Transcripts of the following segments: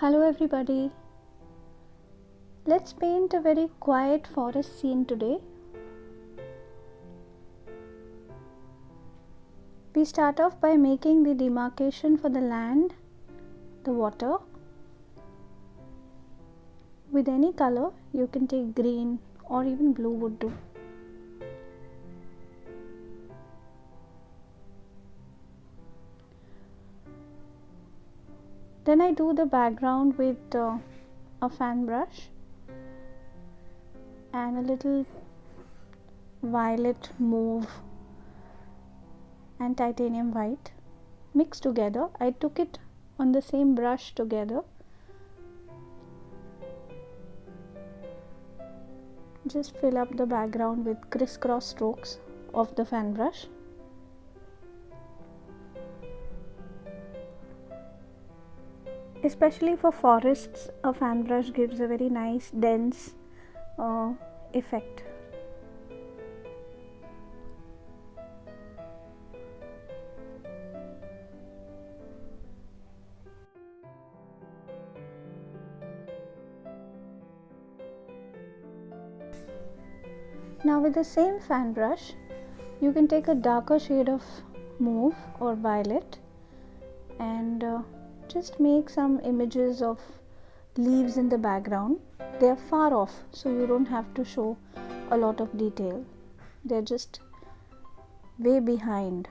Hello, everybody. Let's paint a very quiet forest scene today. We start off by making the demarcation for the land, the water. With any color, you can take green or even blue would do. Then I do the background with a fan brush and a little violet mauve and titanium white mixed together. I took it on the same brush together. Just fill up the background with crisscross strokes of the fan brush. Especially for forests, a fan brush gives a very nice dense effect. Now with the same fan brush, you can take a darker shade of mauve or violet and just make some images of leaves in the background. They are far off, so you don't have to show a lot of detail. They're just way behind.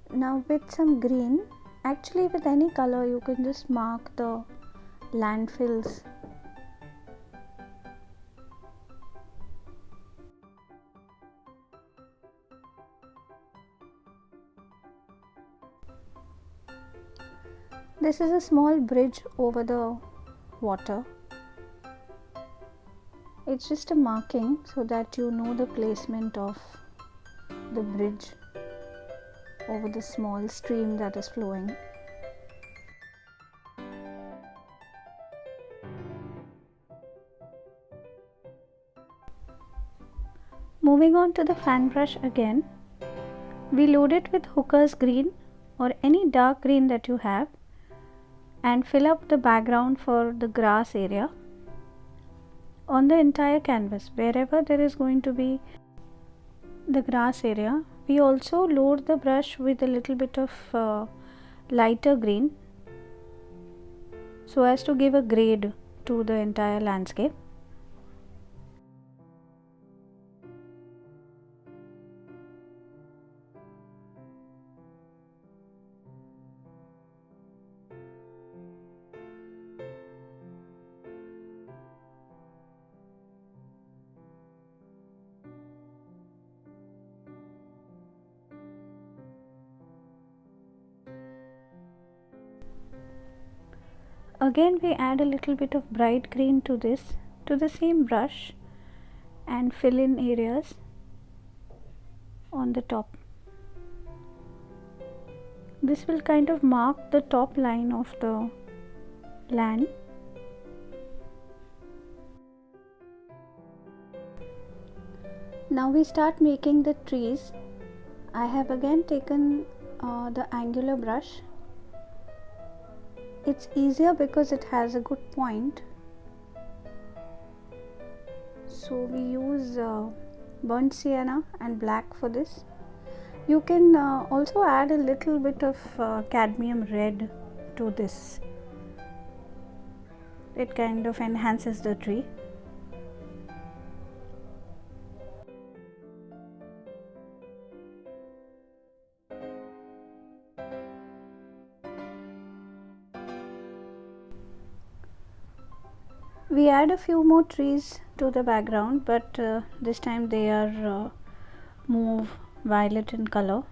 Now with some green, actually with any color you can just mark the landfills. This is a small bridge over the water. It's just a marking so that you know the placement of the bridge over the small stream that is flowing. Moving on to the fan brush again, we load it with Hooker's green or any dark green that you have and fill up the background for the grass area on the entire canvas. Wherever there is going to be the grass area, we also load the brush with a little bit of lighter green so as to give a grade to the entire landscape. Again we add a little bit of bright green to this, to the same brush, and fill in areas on the top. This will kind of mark the top line of the land. Now we start making the trees. I have again taken the angular brush. It's easier because it has a good point. So we use burnt sienna and black for this. You can also add a little bit of cadmium red to this. It kind of enhances the tree. We add a few more trees to the background, but this time they are mauve violet in color.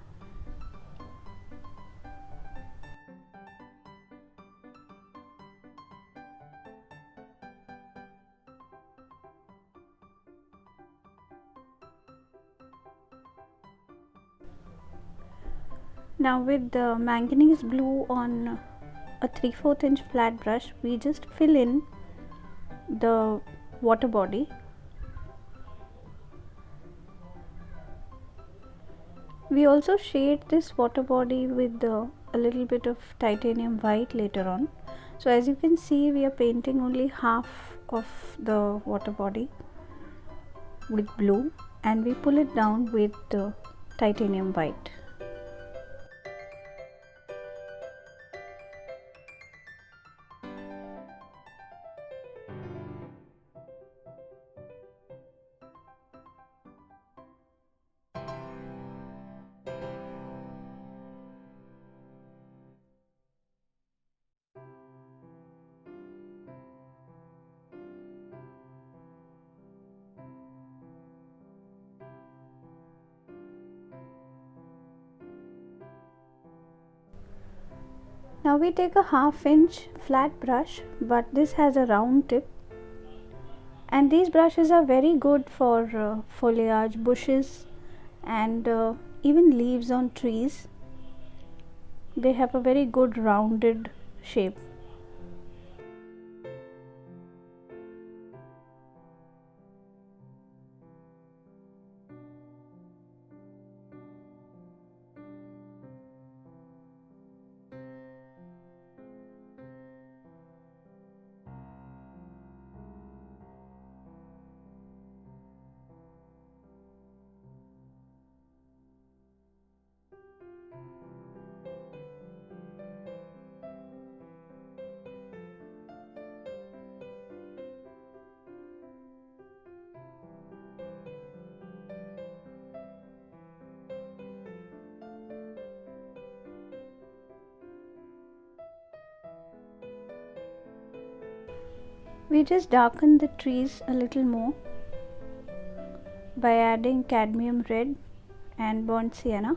Now with the manganese blue on a 3/4 inch flat brush, we just fill in the water body. We also shade this water body with a little bit of titanium white later on. So as you can see, we are painting only half of the water body with blue, and we pull it down with the titanium white. Now we take a 1/2 inch flat brush, but this has a round tip, and these brushes are very good for foliage, bushes, and even leaves on trees. They have a very good rounded shape. We just darken the trees a little more by adding cadmium red and burnt sienna.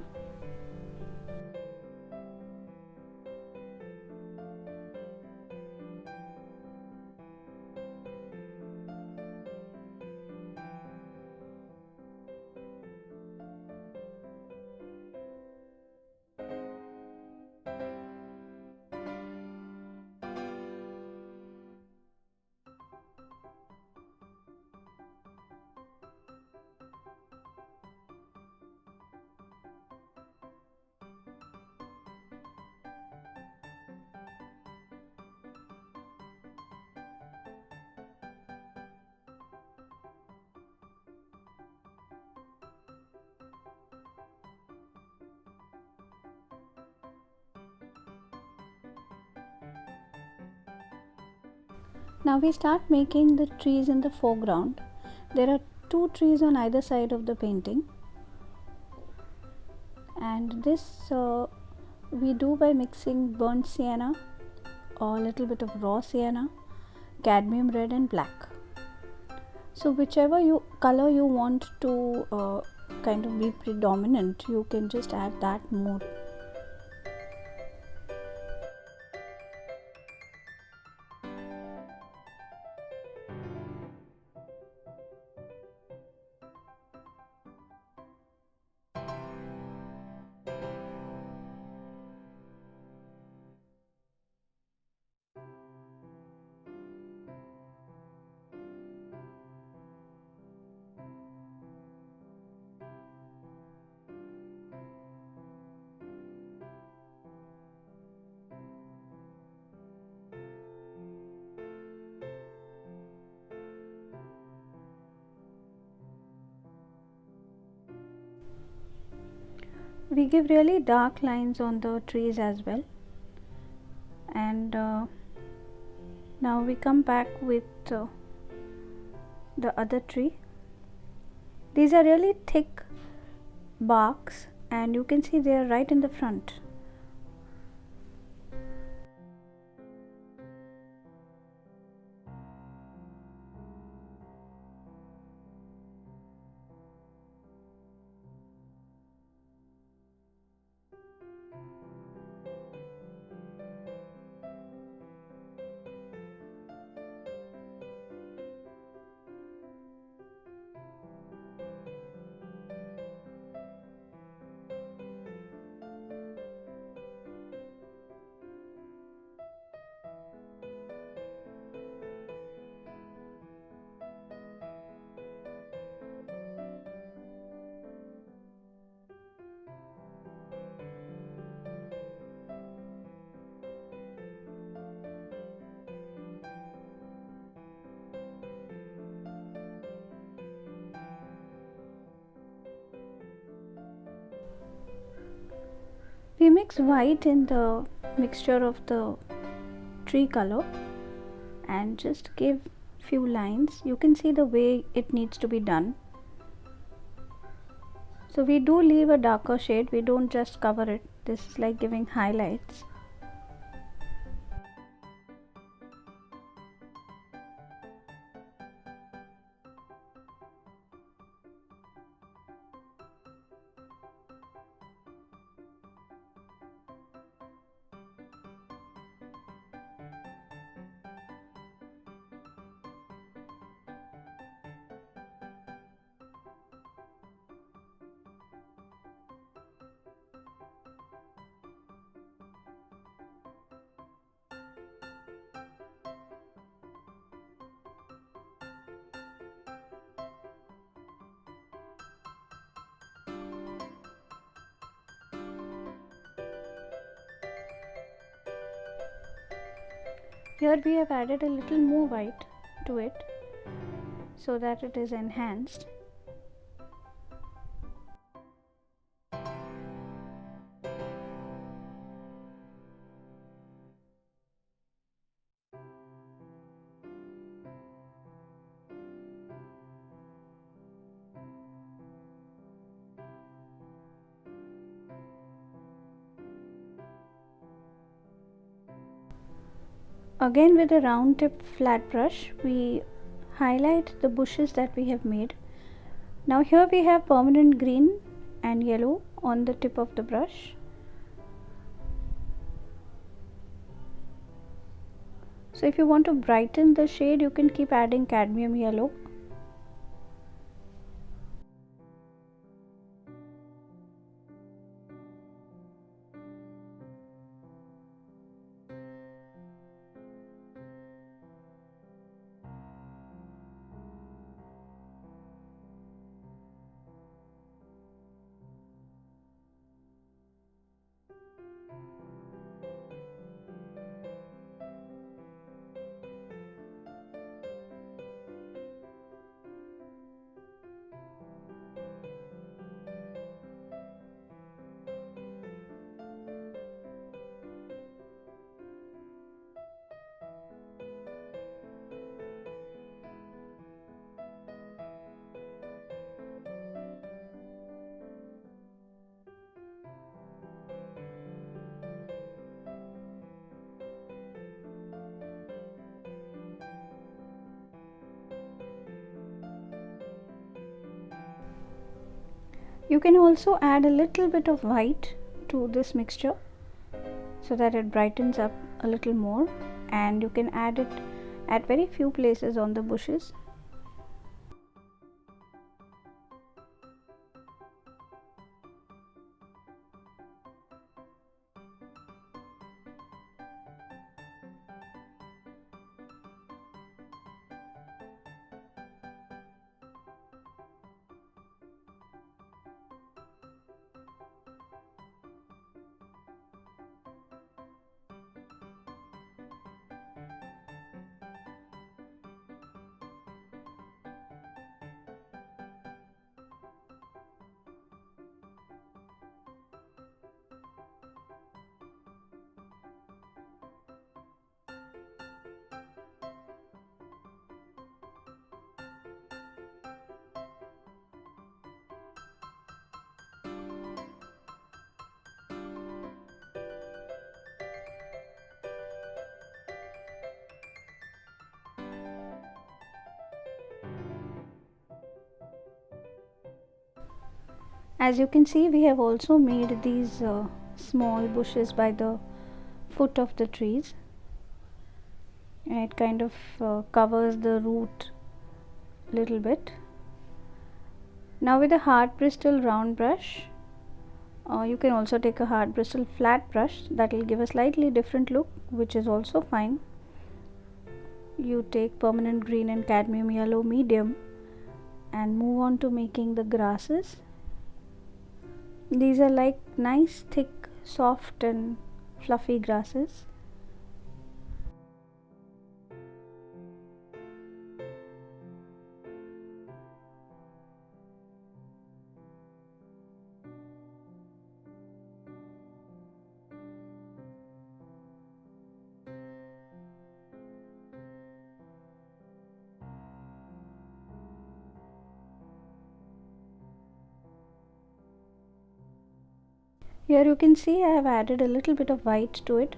Now we start making the trees in the foreground. There are 2 trees on either side of the painting, and this we do by mixing burnt sienna or a little bit of raw sienna, cadmium red and black. So whichever color you want to kind of be predominant, you can just add that more. We give really dark lines on the trees as well, and now we come back with the other tree. These are really thick barks, and you can see they are right in the front. We mix white in the mixture of the tree color and just give few lines. You can see the way it needs to be done. So we do leave a darker shade, we don't just cover it. This is like giving highlights. Here we have added a little more white to it so that it is enhanced. Again, with a round tip flat brush, we highlight the bushes that we have made. Now here we have permanent green and yellow on the tip of the brush. So if you want to brighten the shade, you can keep adding cadmium yellow. You can also add a little bit of white to this mixture so that it brightens up a little more, and you can add it at very few places on the bushes. As you can see, we have also made these small bushes by the foot of the trees, and it kind of covers the root a little bit. Now with a hard bristle round brush, you can also take a hard bristle flat brush, that will give a slightly different look, which is also fine. You take permanent green and cadmium yellow medium and move on to making the grasses. These are like nice thick soft and fluffy grasses. Here you can see I have added a little bit of white to it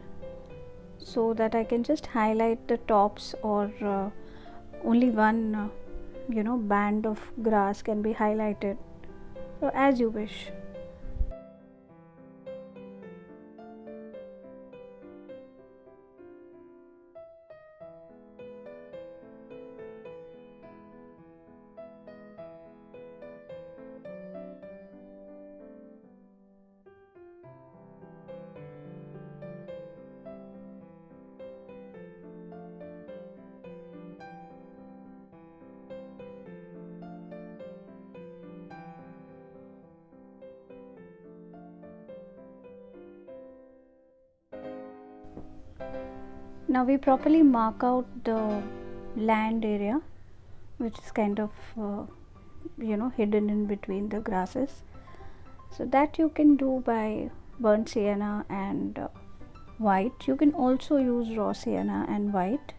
so that I can just highlight the tops, or only one band of grass can be highlighted, so as you wish. Now we properly mark out the land area which is kind of hidden in between the grasses. So that you can do by burnt sienna and white. You can also use raw sienna and white.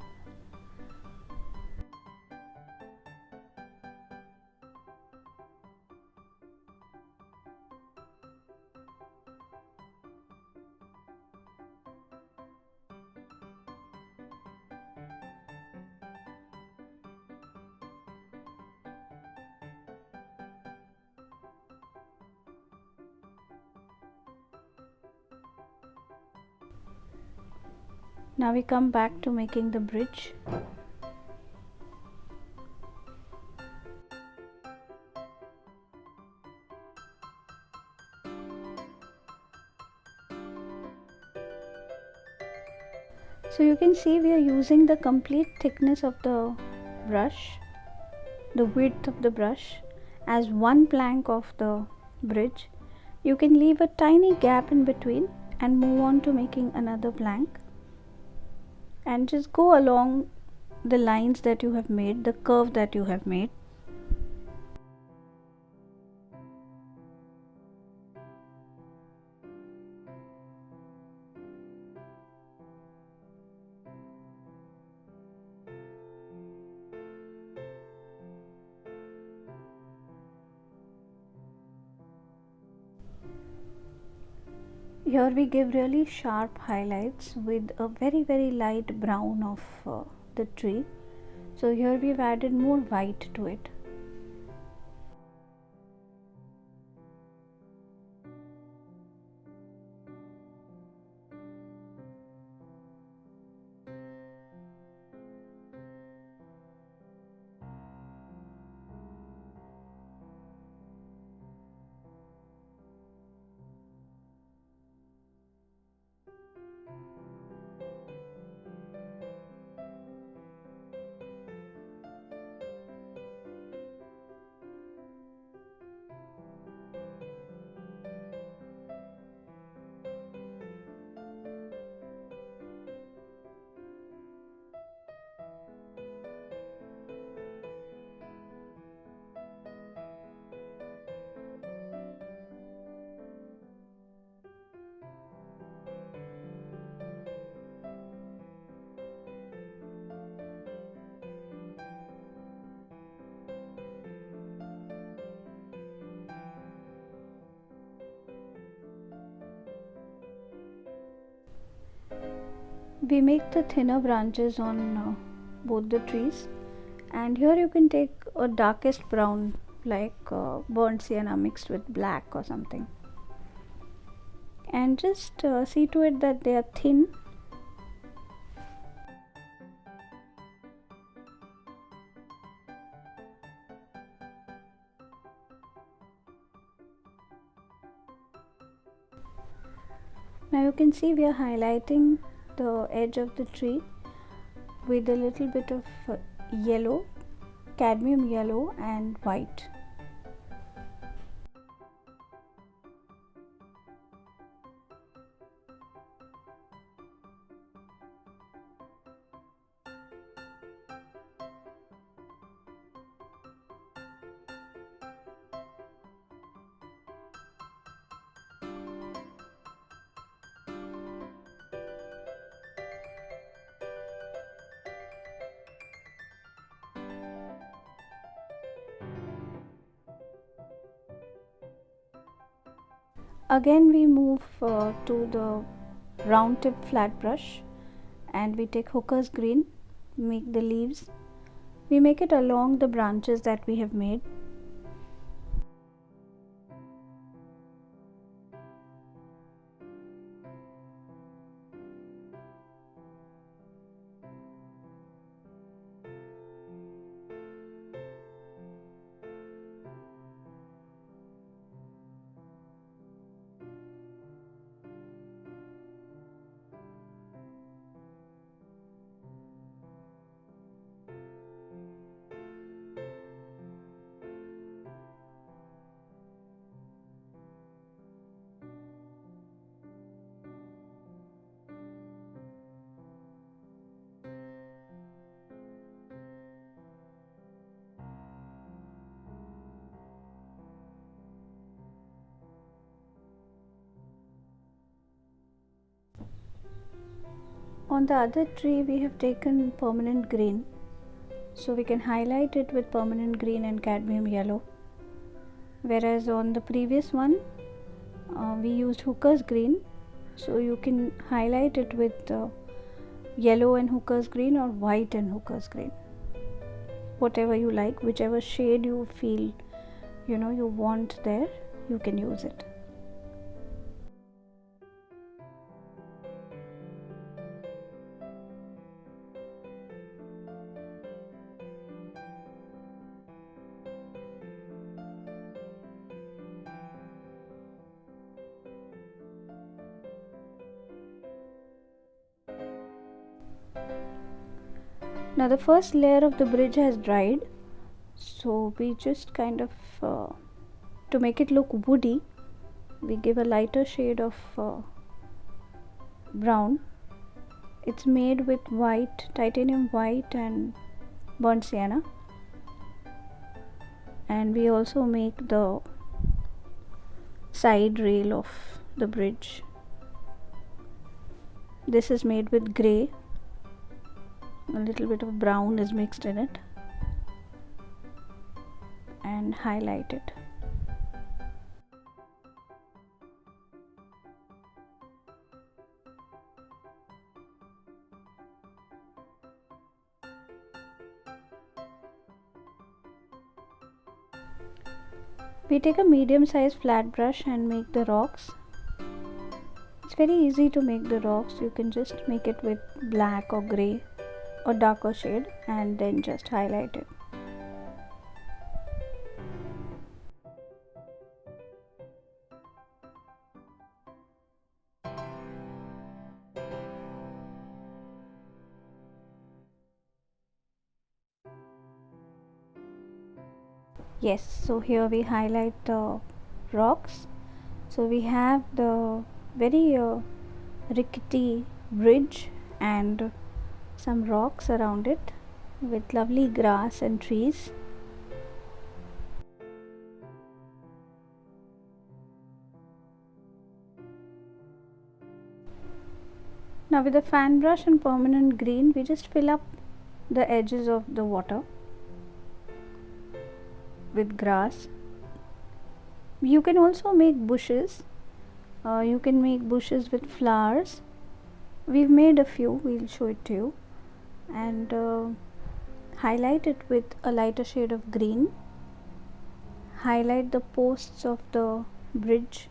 Now we come back to making the bridge. So you can see we are using the complete thickness of the brush, the width of the brush, as one plank of the bridge. You can leave a tiny gap in between and move on to making another plank, and just go along the lines that you have made, the curve that you have made. Here we give really sharp highlights with a very light brown of the tree. So here we've added more white to it. We make the thinner branches on both the trees, and here you can take a darkest brown, like burnt sienna mixed with black or something, and just see to it that they are thin. Now you can see we are highlighting the edge of the tree with a little bit of yellow, cadmium yellow and white. Again we move to the round tip flat brush, and we take Hooker's green, make the leaves, we make it along the branches that we have made. On the other tree we have taken permanent green, so we can highlight it with permanent green and cadmium yellow, whereas on the previous one we used Hooker's green, so you can highlight it with yellow and Hooker's green or white and Hooker's green, whatever you like, whichever shade you feel you want there, you can use it. Now the first layer of the bridge has dried, so we just kind of to make it look woody, we give a lighter shade of brown. It's made with white, titanium white and burnt sienna, and we also make the side rail of the bridge. This is made with grey, a little bit of brown is mixed in it, and highlight it. We take a medium sized flat brush and make the rocks. It's very easy to make the rocks. You can just make it with black or grey or darker shade and then just highlight it. Yes, so here we highlight the rocks. So we have the very rickety bridge and some rocks around it with lovely grass and trees. Now with the fan brush and permanent green, we just fill up the edges of the water with grass. You can also make bushes. You can make bushes with flowers. We've made a few, we'll show it to you, and highlight it with a lighter shade of green. Highlight the posts of the bridge.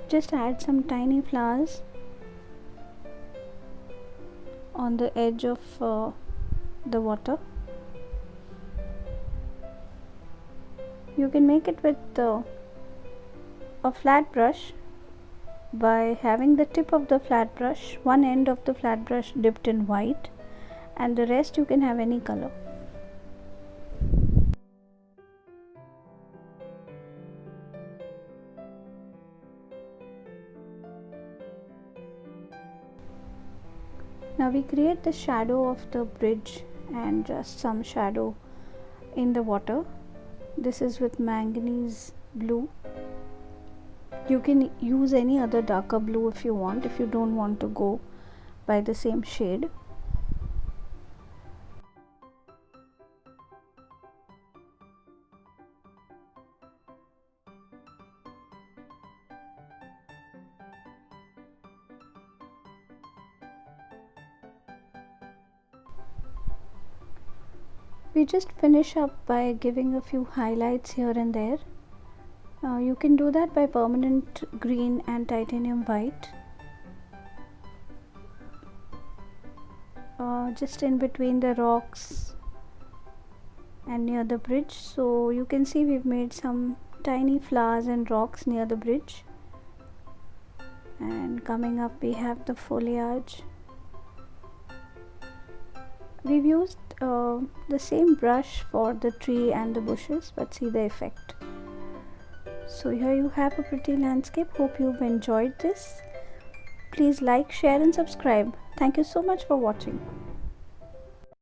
Just add some tiny flowers on the edge of the water. You can make it with a flat brush by having the tip of the flat brush, one end of the flat brush dipped in white, and the rest you can have any color. Now we create the shadow of the bridge and just some shadow in the water. This is with manganese blue. You can use any other darker blue if you want, if you don't want to go by the same shade. we just finish up by giving a few highlights here and there. You can do that by permanent green and titanium white. Just in between the rocks and near the bridge. So you can see we've made some tiny flowers and rocks near the bridge. And coming up we have the foliage. We've used the same brush for the tree and the bushes, but see the effect. So here you have a pretty landscape. Hope you've enjoyed this. Please like, share and subscribe. Thank you so much for watching.